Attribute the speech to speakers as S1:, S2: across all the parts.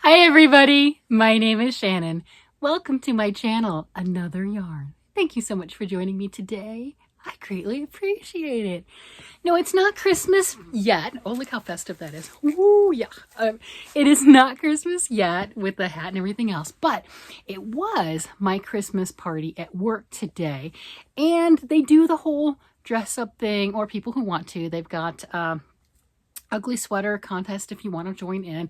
S1: Hi everybody, my name is Shannon. Welcome to my channel, Another Yarn. Thank you so much for joining me today. I greatly appreciate it. No, it's not Christmas yet. Oh, look how festive that is. Ooh, yeah. It is not Christmas yet with the hat and everything else, but it was my Christmas party at work today. And they do the whole dress up thing, or people who want to. They've got ugly sweater contest if you want to join in.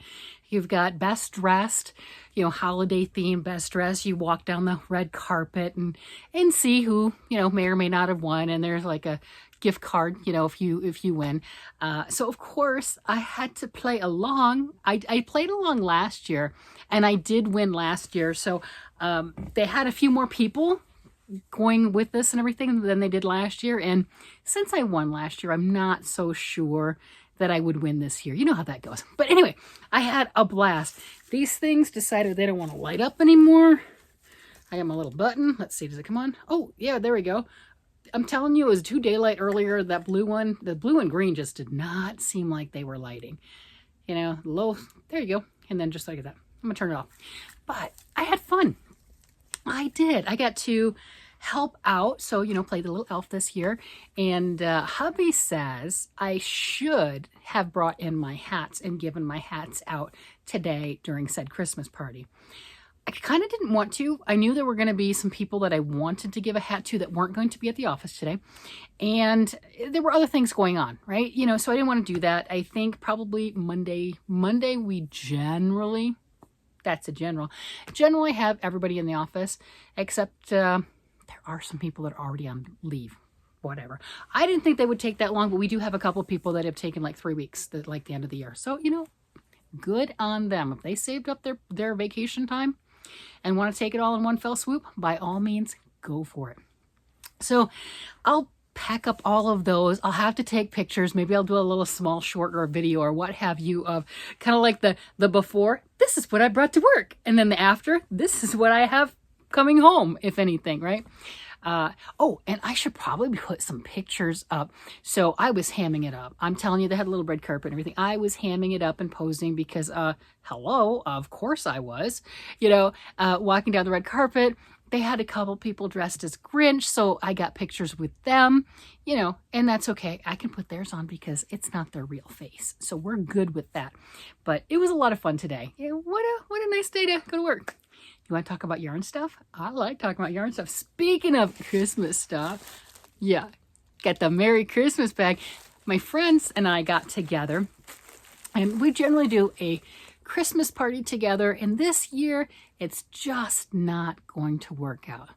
S1: You've got best dressed, holiday themed best dress. You walk down the red carpet and see who, may or may not have won. And there's like a gift card, if you win. So of course I had to play along. I played along last year and I did win last year. So they had a few more people going with this and everything than they did last year. And since I won last year, I'm not so sure that I would win this year. You know how that goes. But anyway, I had a blast. These things decided they don't want to light up anymore. I got my little button. Let's see, does it come on? Oh, yeah, there we go. I'm telling you, it was too daylight earlier. That blue one, the blue and green just did not seem like they were lighting. Low, there you go. And then just like that, I'm gonna turn it off. But I had fun. I did. I got to help out, so play the little elf this year. And hubby says I should have brought in my hats and given my hats out today during said Christmas party. I kind of didn't want to. I knew there were going to be some people that I wanted to give a hat to that weren't going to be at the office today, and there were other things going on, right? So I didn't want to do that. I think probably Monday we generally have everybody in the office, except there are some people that are already on leave. Whatever. I didn't think they would take that long, but we do have a couple of people that have taken like 3 weeks, like the end of the year. So, good on them. If they saved up their vacation time and want to take it all in one fell swoop, by all means, go for it. So I'll pack up all of those. I'll have to take pictures. Maybe I'll do a little small short or a video or what have you of kind of like the before. This is what I brought to work. And then the after, this is what I have coming home, if anything, right? Oh, and I should probably put some pictures up. So I was hamming it up. I'm telling you, they had a little red carpet and everything. I was hamming it up and posing because, hello, of course I was, walking down the red carpet. They had a couple people dressed as Grinch, so I got pictures with them, and that's okay. I can put theirs on because it's not their real face. So we're good with that. But it was a lot of fun today. What a nice day to go to work. You want to talk about yarn stuff? I like talking about yarn stuff. Speaking of Christmas stuff, yeah, got the Merry Christmas bag. My friends and I got together, and we generally do a Christmas party together, and this year it's just not going to work out.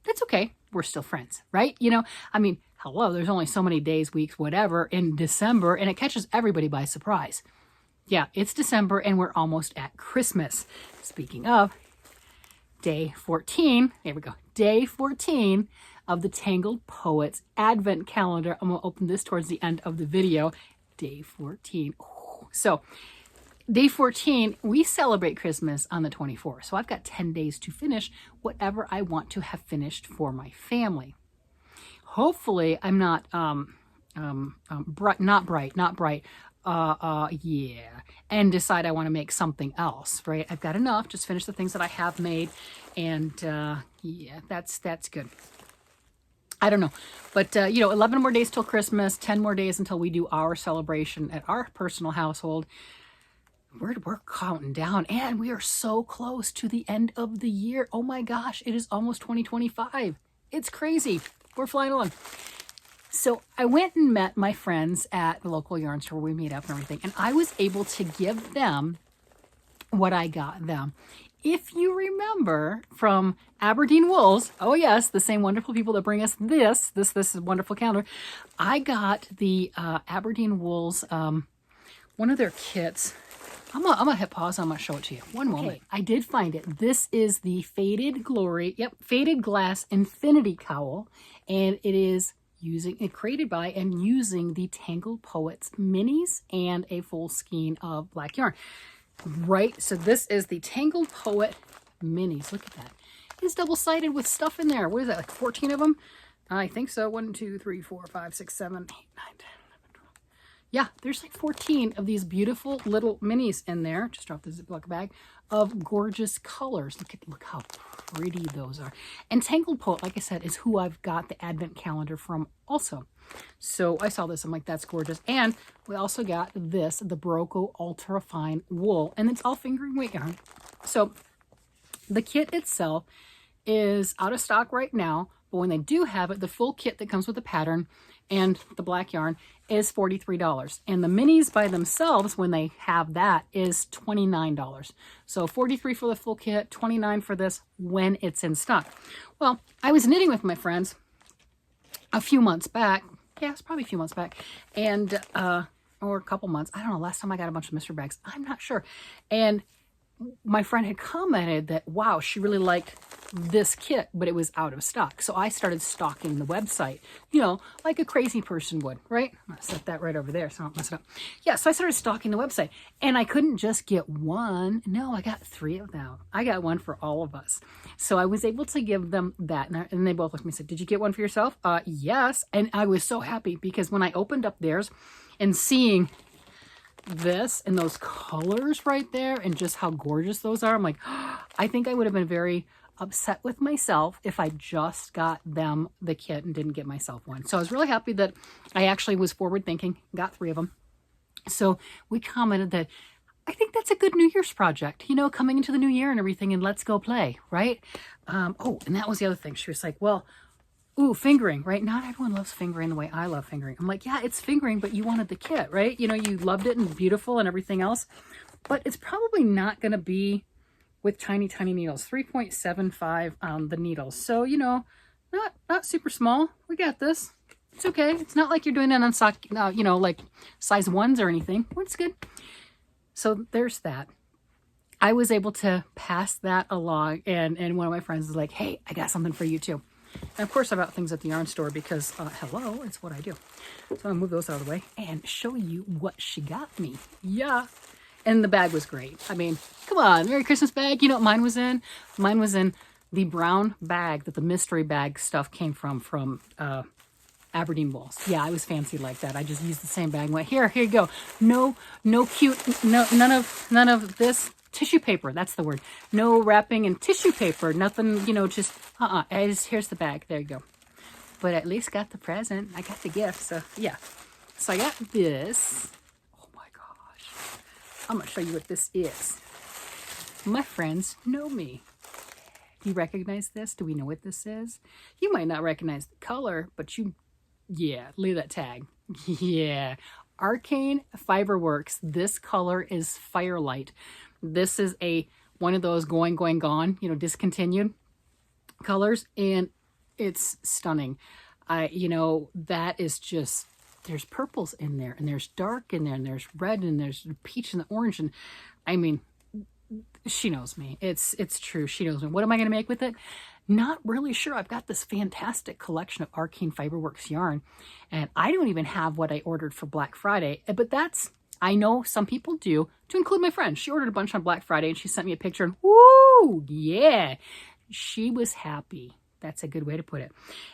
S1: That's okay. We're still friends, right? Hello, there's only so many days, weeks, whatever in December, and it catches everybody by surprise. Yeah, it's December and we're almost at Christmas. Speaking of, day 14, there we go, day 14 of the Tangled Poet's Advent Calendar. I'm going to open this towards the end of the video. Day 14. Oh, so day 14, we celebrate Christmas on the 24th. So I've got 10 days to finish whatever I want to have finished for my family. Hopefully I'm not bright. Yeah, and decide I want to make something else, right? I've got enough, just finish the things that I have made, and yeah, that's good. I don't know, but 11 more days till Christmas, 10 more days until we do our celebration at our personal household. We're counting down, and we are so close to the end of the year. Oh my gosh, it is almost 2025. It's crazy. We're flying along. So I went and met my friends at the local yarn store where we meet up and everything, and I was able to give them what I got them. If you remember from Aberdeen Wools, oh yes, the same wonderful people that bring us this wonderful calendar, I got the Aberdeen Wools, one of their kits. I'm gonna hit pause. I'm gonna show it to you. One moment. I did find it. This is the Faded Glory, Faded Glass Infinity Cowl, and it is created by and using the Tangled Poet's minis and a full skein of black yarn. Right, so this is the Tangled Poet minis. Look at that. It's double-sided with stuff in there. What is that, like 14 of them? I think so. 1, 2, 3, 4, 5, 6, 7, 8, 9, 10, 11, 12. Yeah, there's like 14 of these beautiful little minis in there. Just dropped the Ziploc bag of gorgeous colors. Look how pretty those are. And Tangled Poet, like I said, is who I've got the advent calendar from also. So I saw this, I'm like, that's gorgeous. And we also got this, the Barocco Ultra Fine Wool, and it's all fingering weight yarn. So the kit itself is out of stock right now, but when they do have it, the full kit that comes with the pattern and the black yarn is $43. And the minis by themselves, when they have that, is $29. So $43 for the full kit, $29 for this when it's in stock. Well, I was knitting with my friends a few months back. Yeah, it's probably a few months back. And, or a couple months. I don't know. Last time I got a bunch of mystery bags. I'm not sure. And my friend had commented that, wow, she really liked this kit, but it was out of stock. So I started stalking the website, you know, like a crazy person would, right? I'm going to set that right over there so I don't mess it up. Yeah, so I started stalking the website, and I couldn't just get one. No, I got 3 of them. I got one for all of us. So I was able to give them that. And they both looked at me and said, did you get one for yourself? Yes. And I was so happy because when I opened up theirs and seeing this and those colors right there and just how gorgeous those are, I'm like, oh, I think I would have been very upset with myself if I just got them the kit and didn't get myself one. So I was really happy that I actually was forward thinking, got 3 of them. So we commented that I think that's a good New Year's project, you know, coming into the new year and everything, and let's go play, right? Oh, and that was the other thing. She was like, well, ooh, fingering, right? Not everyone loves fingering the way I love fingering. I'm like, yeah, it's fingering, but you wanted the kit, right? You know, you loved it and beautiful and everything else, but it's probably not going to be with tiny, tiny needles, 3.75 on the needles. So, you know, not super small. We got this. It's okay. It's not like you're doing it on sock, you know, like size 1s or anything. It's good. So there's that. I was able to pass that along, and one of my friends was like, hey, I got something for you too. And of course, I bought things at the yarn store because, hello, it's what I do. So I'm going to move those out of the way and show you what she got me. Yeah. And the bag was great. I mean, come on, Merry Christmas bag. You know what mine was in? Mine was in the brown bag that the mystery bag stuff came from Aberdeen Wools. Yeah, I was fancy like that. I just used the same bag and went, here you go. No cute, none of this. Tissue paper, that's the word. No wrapping and tissue paper. Nothing, you know, just, here's the bag. There you go. But at least got the present. I got the gift, so yeah. So I got this. Oh my gosh. I'm going to show you what this is. My friends know me. Do you recognize this? Do we know what this is? You might not recognize the color, but yeah, look at that tag. Yeah. Arcane Fiberworks. This color is Firelight. This is one of those going, gone, you know, discontinued colors, and it's stunning. You know, that is just, there's purples in there, and there's dark in there, and there's red, and there's peach and the orange, and I mean, she knows me. It's true. She knows me. What am I going to make with it? Not really sure. I've got this fantastic collection of Arcane Fiberworks yarn, and I don't even have what I ordered for Black Friday, but I know some people do, to include my friend. She ordered a bunch on Black Friday, and she sent me a picture, and woo, yeah, she was happy. That's a good way to put it.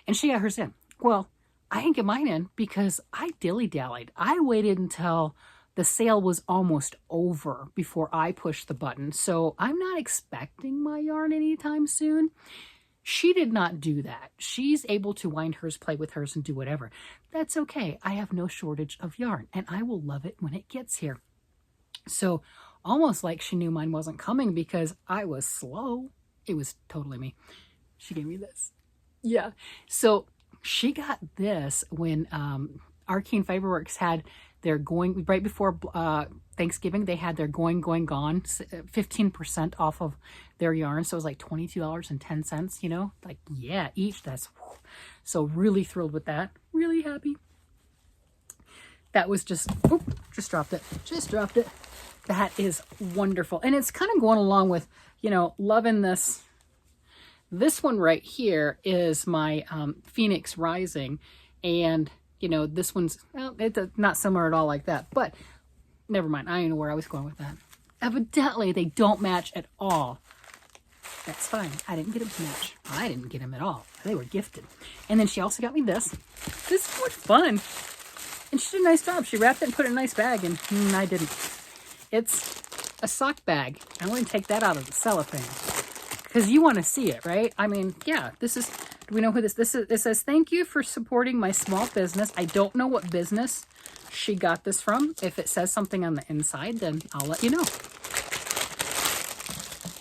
S1: And she got hers in. Well, I didn't get mine in because I dilly-dallied. I waited until the sale was almost over before I pushed the button, so I'm not expecting my yarn anytime soon. She did not do that. She's able to wind hers, play with hers, and do whatever. That's okay. I have no shortage of yarn, and I will love it when it gets here. So almost like she knew mine wasn't coming because I was slow. It was totally me. She gave me this. Yeah. So she got this when Arcane Fiberworks had their right before Thanksgiving, they had their gone, 15% off of their yarn. So it was like $22.10, you know, like, yeah, each. That's so really thrilled with that. Really happy. That was just dropped it. That is wonderful. And it's kind of going along with, you know, loving this. This one right here is my Phoenix Rising, and you know, this one's, well, it's not similar at all like that, but never mind. I don't know where I was going with that. Evidently, they don't match at all. That's fine. I didn't get them to match. I didn't get them at all. They were gifted. And then she also got me this. This is so much fun. And she did a nice job. She wrapped it and put it in a nice bag, and I didn't. It's a sock bag. I'm going to take that out of the cellophane because you want to see it, right? I mean, yeah, this is, do we know who this is? It says, thank you for supporting my small business. I don't know what business she got this from. If it says something on the inside, then I'll let you know.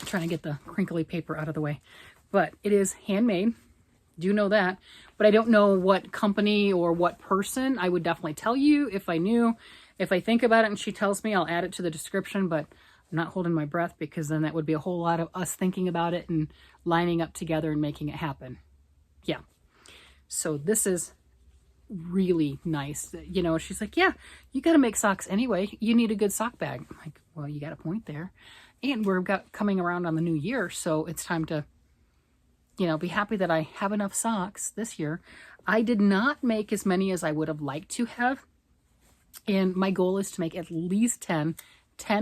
S1: I'm trying to get the crinkly paper out of the way. But it is handmade. Do know that. But I don't know what company or what person. I would definitely tell you if I knew. If I think about it and she tells me, I'll add it to the description. But I'm not holding my breath because then that would be a whole lot of us thinking about it and lining up together and making it happen. Yeah. So this is really nice. You know, she's like, yeah, you got to make socks anyway. You need a good sock bag. I'm like, well, you got a point there. And we're coming around on the new year. So it's time to, you know, be happy that I have enough socks this year. I did not make as many as I would have liked to have. And my goal is to make at least 10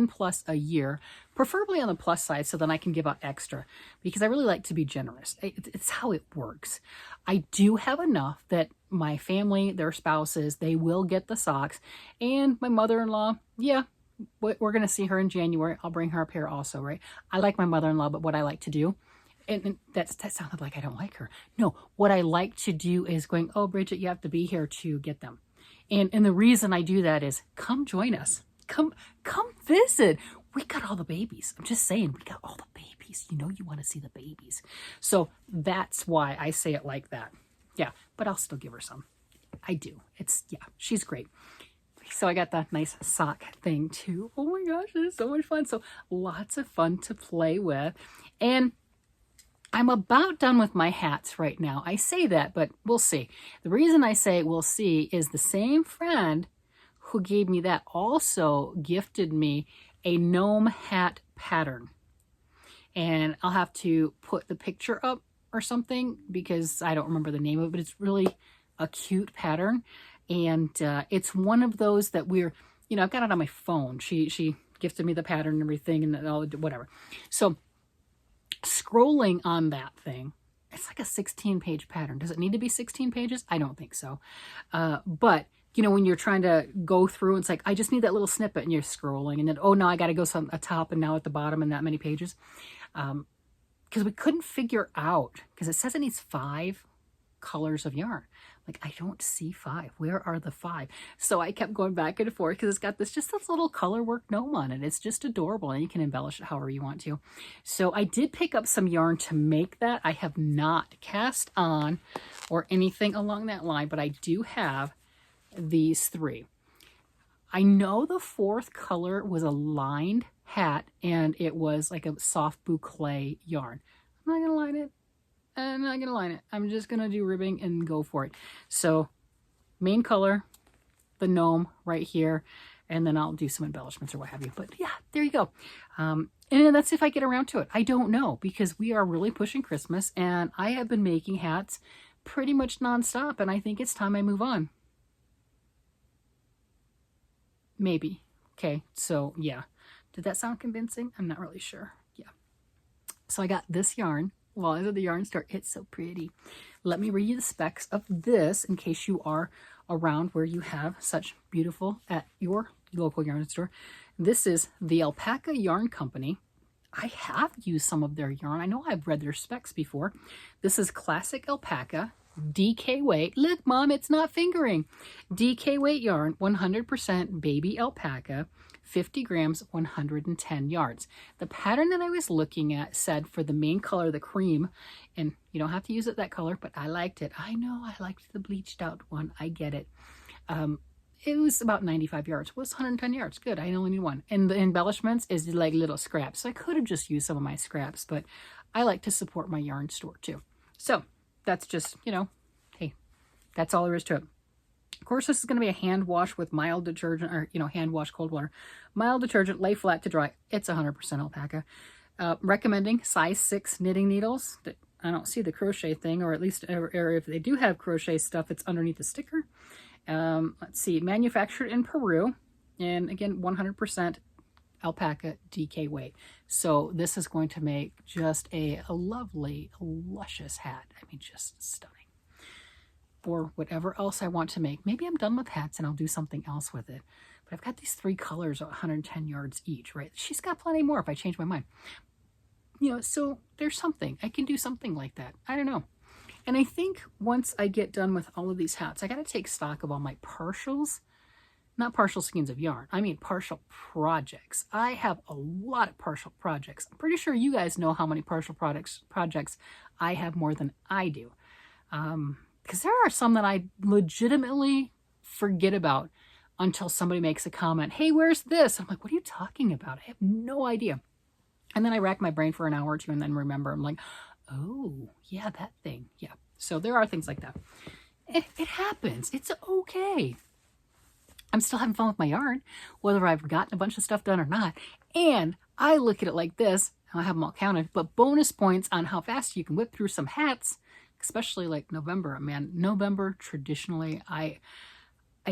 S1: plus a year, preferably on the plus side, so then I can give out extra because I really like to be generous. It's how it works. I do have enough that my family, their spouses, they will get the socks. And my mother-in-law, yeah, we're going to see her in January. I'll bring her a pair also, right? I like my mother-in-law, but what I like to do, and that sounded like I don't like her. No, what I like to do is going, oh, Bridget, you have to be here to get them. And the reason I do that is come join us. Come visit. We got all the babies. I'm just saying, we got all the babies. You know you want to see the babies. So that's why I say it like that. Yeah, but I'll still give her some. I do. Yeah, she's great. So I got that nice sock thing too. Oh my gosh, it is so much fun. So lots of fun to play with. And I'm about done with my hats right now. I say that, but we'll see. The reason I say we'll see is the same friend who gave me that also gifted me a gnome hat pattern. And I'll have to put the picture up or something because I don't remember the name of it, but it's really a cute pattern. And it's one of those that we're, you know, I've got it on my phone. She gifted me the pattern and everything and all, whatever. So scrolling on that thing, it's like a 16-page pattern. Does it need to be 16 pages? I don't think so. But you know, when you're trying to go through, it's like, I just need that little snippet and you're scrolling and then, oh, now I got to go some at top and now at the bottom and that many pages. Because we couldn't figure out, because it says it needs 5 colors of yarn. Like, I don't see 5. Where are the 5? So I kept going back and forth because it's got this little color work gnome on it. It's just adorable and you can embellish it however you want to. So I did pick up some yarn to make that. I have not cast on or anything along that line, but I do have these 3. I know the 4th color was a lined hat and it was like a soft boucle yarn. I'm not going to line it. I'm not going to line it. I'm just going to do ribbing and go for it. So main color, the gnome right here, and then I'll do some embellishments or what have you. But yeah, there you go. And that's if I get around to it. I don't know because we are really pushing Christmas and I have been making hats pretty much nonstop and I think it's time I move on. Maybe. Okay, so yeah. Did that sound convincing? I'm not really sure. Yeah. So I got this yarn. Well, I was at the yarn store. It's so pretty. Let me read you the specs of this in case you are around where you have such beautiful at your local yarn store. This is the Alpaca Yarn Company. I have used some of their yarn. I know I've read their specs before. This is classic alpaca. DK weight. Look, Mom, it's not fingering. DK weight yarn, 100% baby alpaca, 50 grams, 110 yards. The pattern that I was looking at said for the main color, the cream, and you don't have to use it that color, but I liked it. I know I liked the bleached out one. I get it. It was about 95 yards. It was 110 yards. Good. I only need one. And the embellishments is like little scraps. So I could have just used some of my scraps, but I like to support my yarn store too. So that's just, you know, hey, that's all there is to it. Of course, this is going to be a hand wash with mild detergent or, you know, hand wash cold water. Mild detergent, lay flat to dry. It's 100% alpaca. Recommending size 6 knitting needles. I don't see the crochet thing, or at least or if they do have crochet stuff, it's underneath the sticker. Let's see, manufactured in Peru. And again, 100% alpaca DK weight. So this is going to make just a lovely, luscious hat. I mean, just stunning. for whatever else I want to make. Maybe I'm done with hats and I'll do something else with it. But I've got these 3 colors at 110 yards each, right? She's got plenty more if I change my mind. You know, so there's something. I can do something like that. I don't know. And I think once I get done with all of these hats, I got to take stock of all my partials. Not partial skeins of yarn. I mean partial projects. I have a lot of partial projects. I'm pretty sure you guys know how many partial projects I have more than I do. Because there are some that I legitimately forget about until somebody makes a comment, hey, where's this? I'm like, what are you talking about? I have no idea. And then I rack my brain for an hour or two and then remember. I'm like, oh, yeah, that thing. Yeah. So there are things like that. It happens. It's okay. I'm still having fun with my yarn, whether I've gotten a bunch of stuff done or not. And I look at it like this. I have them all counted, but bonus points on how fast you can whip through some hats, especially like November. Man, November, traditionally, I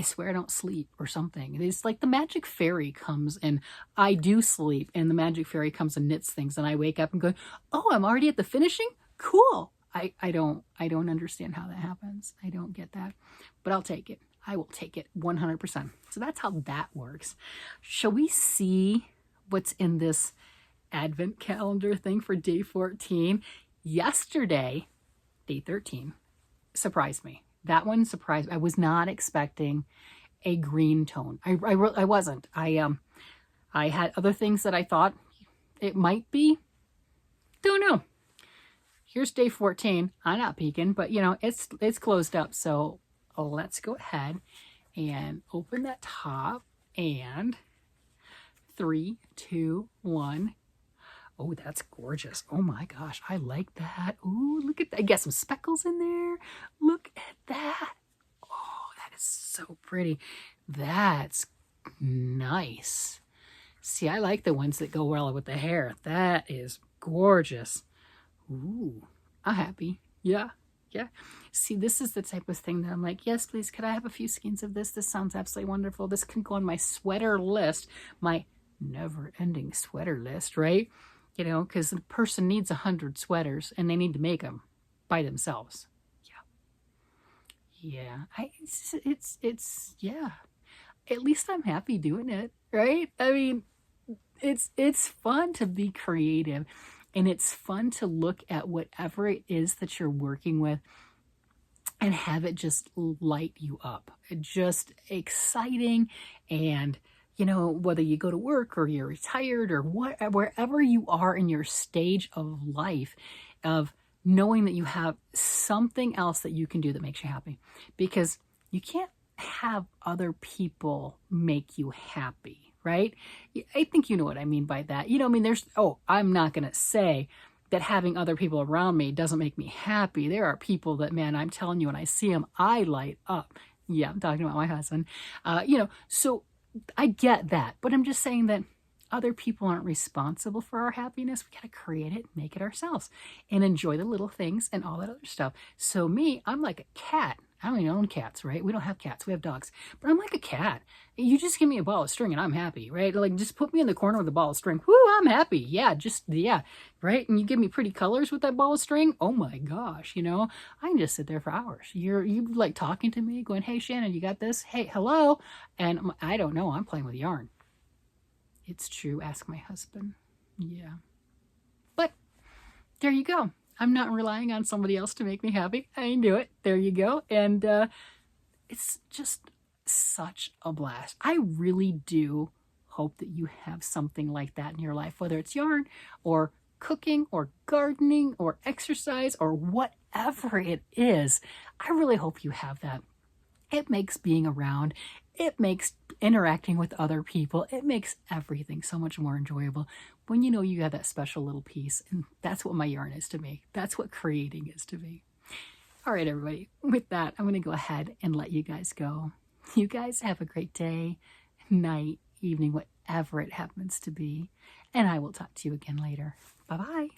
S1: swear I don't sleep or something. It's like the magic fairy comes and I do sleep and the magic fairy comes and knits things and I wake up and go, oh, I'm already at the finishing? Cool. I don't understand how that happens. I don't get that, but I'll take it. I will take it 100%. So that's how that works. Shall we see what's in this advent calendar thing for day 14? Yesterday, day 13, surprised me. That one surprised me. I was not expecting a green tone. I wasn't. I had other things that I thought it might be. Don't know. Here's day 14. I'm not peeking, but you know, it's closed up. So let's go ahead and open that top and 3, 2, 1. Oh, that's gorgeous. Oh my gosh, I like that. Ooh, look at that. I got some speckles in there. Look at that. Oh, that is so pretty. That's nice. See, I like the ones that go well with the hair. That is gorgeous. Ooh, I'm happy. Yeah. Yeah. See, this is the type of thing that I'm like, yes, please, could I have a few skeins of this? This sounds absolutely wonderful. This can go on my sweater list, my never-ending sweater list, right? You know, because the person needs 100 sweaters and they need to make them by themselves. Yeah. Yeah. At least I'm happy doing it, right? I mean, it's fun to be creative. And it's fun to look at whatever it is that you're working with and have it just light you up. Just exciting. And, you know, whether you go to work or you're retired or wherever you are in your stage of life, of knowing that you have something else that you can do that makes you happy. Because you can't have other people make you happy. Right? I think you know what I mean by that. You know, I mean, I'm not going to say that having other people around me doesn't make me happy. There are people that, man, I'm telling you, when I see them, I light up. Yeah, I'm talking about my husband. You know, so I get that. But I'm just saying that other people aren't responsible for our happiness. We got to create it, make it ourselves, and enjoy the little things and all that other stuff. So me, I'm like a cat. I don't even own cats, right? We don't have cats. We have dogs. But I'm like a cat. You just give me a ball of string and I'm happy, right? Like, just put me in the corner with a ball of string. Whoo, I'm happy. Yeah, right? And you give me pretty colors with that ball of string. Oh my gosh, you know? I can just sit there for hours. You like talking to me, going, hey, Shannon, you got this? Hey, hello? And I don't know. I'm playing with yarn. It's true. Ask my husband. Yeah. But there you go. I'm not relying on somebody else to make me happy. I can do it. There you go. And it's just such a blast. I really do hope that you have something like that in your life, whether it's yarn or cooking or gardening or exercise or whatever it is. I really hope you have that. It makes being around, it makes interacting with other people, it makes everything so much more enjoyable when you know you have that special little piece. And that's what my yarn is to me. That's what creating is to me. All right, everybody. With that, I'm going to go ahead and let you guys go. You guys have a great day, night, evening, whatever it happens to be. And I will talk to you again later. Bye-bye.